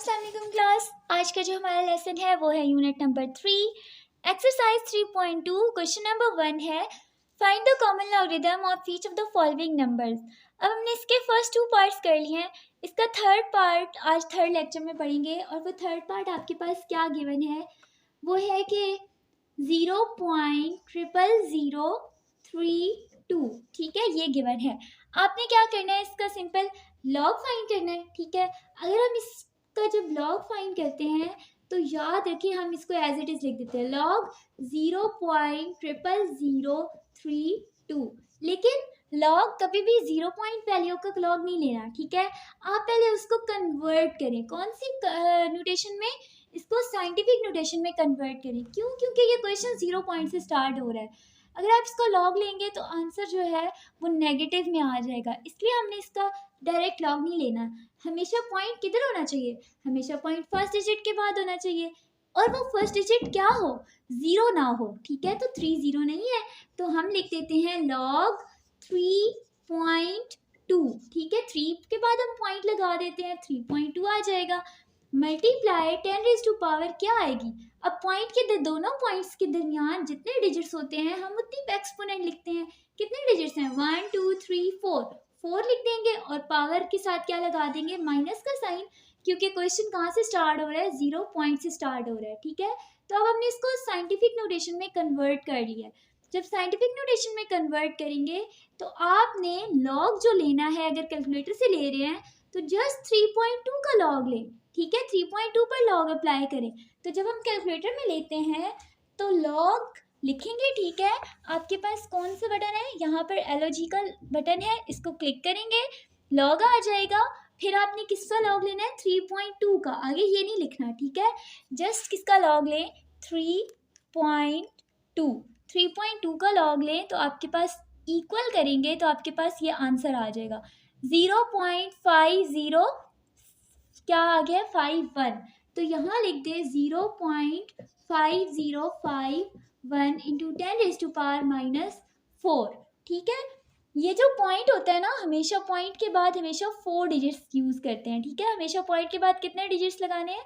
अस्सलाम वालेकुम क्लास। आज का जो हमारा लेसन है वो है unit number 3 exercise 3.2 question number 1 है find the common logarithm of each of the following numbers. अब हमने इसके फर्स्ट 2 पार्ट्स कर लिए हैं, इसका थर्ड पार्ट आज थर्ड लेक्चर में पढ़ेंगे। और वो थर्ड पार्ट आपके पास क्या गिवन है वो है कि 0.0032, ठीक है, ये गिवन है। आपने क्या करना है, इसका सिंपल लॉग फाइंड करना है, ठीक है। अगर हम इसका जब लॉग फाइंड करते हैं तो याद रखिए हम इसको एज इट इज लिख देते हैं लॉग 0.0032, लेकिन लॉग कभी भी 0 पॉइंट वैल्यू का लॉग नहीं लेना, ठीक है। आप पहले उसको कन्वर्ट करें, कौन सी नोटेशन में, इसको साइंटिफिक नोटेशन में कन्वर्ट करें। क्यों? क्योंकि ये क्वेश्चन 0 पॉइंट से स्टार्ट हो रहा है। अगर आप इसको लॉग लेंगे तो आंसर जो है वो नेगेटिव में आ जाएगा, इसलिए हमने इसका डायरेक्ट लॉग नहीं लेना। हमेशा पॉइंट किधर होना चाहिए, हमेशा पॉइंट फर्स्ट डिजिट के बाद होना चाहिए, और वो फर्स्ट डिजिट क्या हो, 0 ना हो, ठीक है। तो 3 0 नहीं है तो हम लिख देते हैं लॉग 3.2, ठीक है। 3 के बाद हम पॉइंट लगा देते हैं, 3.2 आ जाएगा। मल्टीप्लाई 10⁻⁴ क्या आएगी। अब पॉइंट के दोनों पॉइंट्स के दरमियान जितने डिजिट्स होते हैं हम उतनी एक्सपोनेंट लिखते हैं। कितने डिजिट्स हैं, 1 2 3 4 लिख देंगे और पावर के साथ क्या लगा देंगे, माइनस का साइन, क्योंकि क्वेश्चन कहाँ से स्टार्ट हो रहा है, 0 पॉइंट से स्टार्ट हो रहा है, ठीक है। तो अब हमने इसको साइंटिफिक नोटेशन में कन्वर्ट कर लिया। जब साइंटिफिक नोटेशन में कन्वर्ट करेंगे तो आपने लॉग जो लेना है, अगर कैलकुलेटर से ले रहे हैं तो जस्ट 3.2 का लॉग लें, ठीक है। 3.2 पर लॉग अप्लाई करें। तो जब हम कैलकुलेटर में लेते हैं तो लॉग लिखेंगे, ठीक है। आपके पास कौन सा बटन है, यहाँ पर LOG का बटन है, इसको क्लिक करेंगे, लॉग आ जाएगा। फिर आपने किसका लॉग लेना है, 3.2 का, आगे ये नहीं लिखना, ठीक है। जस्ट किसका लॉग लें, 3.2 का लॉग लें तो आपके पास इक्वल करेंगे तो आपके पास ये आंसर आ जाएगा 0.50, क्या आ गया, 51। तो यहाँ लिख दे 0.5051 इंटू 10⁻⁻⁴, ठीक है। ये जो पॉइंट होता है ना, हमेशा पॉइंट के बाद हमेशा 4 डिजिट्स यूज़ करते हैं, ठीक है। हमेशा पॉइंट के बाद कितने डिजिट्स लगाने हैं,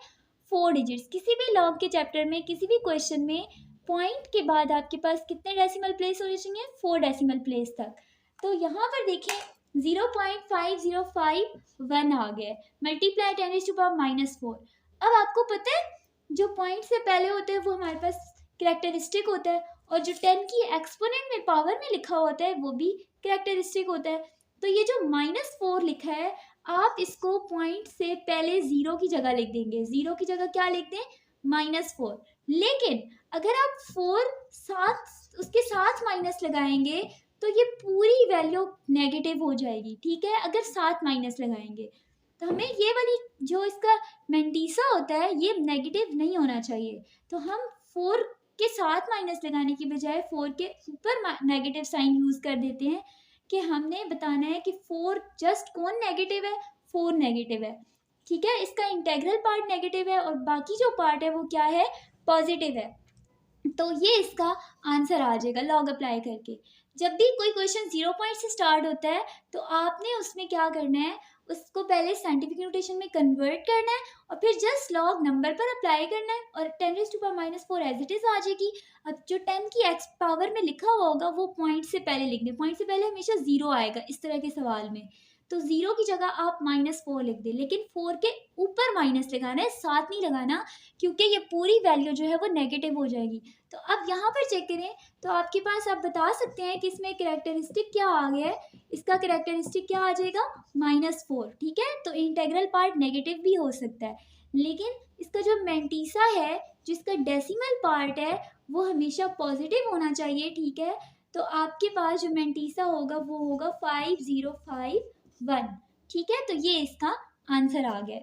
4 डिजिट्स। किसी भी लॉग के चैप्टर में, किसी भी क्वेश्चन में पॉइंट के बाद आपके पास कितने डेसिमल प्लेस होने चाहिए, 4 डेसिमल प्लेस तक। तो यहाँ पर देखें 0.5051 आ गया, मल्टीप्लाई 10⁻⁻⁴। अब आपको पता है जो पॉइंट से पहले होते हैं वो हमारे पास कैरेक्टरिस्टिक होता है, और जो 10 की एक्सपोनेंट में पावर में लिखा होता है वो भी कैरेक्टरिस्टिक होता है। तो ये जो -4 लिखा है, आप इसको पॉइंट से पहले 0 की जगह लिख देंगे, 0 की जगह क्या लिख दें, -4। लेकिन अगर आप 4 साथ उसके साथ माइनस लगाएंगे तो ये पूरी वैल्यू नेगेटिव हो जाएगी, ठीक है। अगर साथ माइनस लगाएंगे तो हमें ये वाली जो इसका मेंटीसा होता है ये नेगेटिव नहीं होना चाहिए। तो हम 4 के साथ माइनस लगाने की बजाय 4 के ऊपर नेगेटिव साइन यूज़ कर देते हैं कि हमने बताना है कि 4 जस्ट कौन नेगेटिव है, 4 नेगेटिव है, ठीक है। इसका इंटेग्रल पार्ट नेगेटिव है और बाकी जो पार्ट है वो क्या है, पॉजिटिव है। तो ये इसका आंसर आ जाएगा लॉग अप्लाई करके। जब भी कोई क्वेश्चन 0 पॉइंट से स्टार्ट होता है तो आपने उसमें क्या करना है, उसको पहले साइंटिफिक नोटेशन में कन्वर्ट करना है और फिर जस्ट लॉग नंबर पर अप्लाई करना है और 10⁻⁻⁴ एज इट इज आ जाएगी। अब जो 10 की एक्स पावर में लिखा हुआ होगा वो पॉइंट से पहले लिख दें, पॉइंट से पहले हमेशा 0 आएगा इस तरह के सवाल में। तो 0 की जगह आप -4 लिख दें, लेकिन 4 के ऊपर माइनस लगाना है, साथ नहीं लगाना, क्योंकि ये पूरी वैल्यू जो है वो नेगेटिव हो जाएगी। तो अब यहाँ पर चेक करें तो आपके पास आप बता सकते हैं कि इसमें कैरेक्टरिस्टिक क्या आ गया है, इसका कैरेक्टरिस्टिक क्या आ जाएगा, -4, ठीक है। तो इंटेग्रल पार्ट नेगेटिव भी हो सकता है, लेकिन इसका जो मेंटीसा है, जिसका डेसिमल पार्ट है, वो हमेशा पॉजिटिव होना चाहिए, ठीक है। तो आपके पास जो मेंटीसा होगा वो होगा 5051, ठीक है। तो ये इसका आंसर आ गया।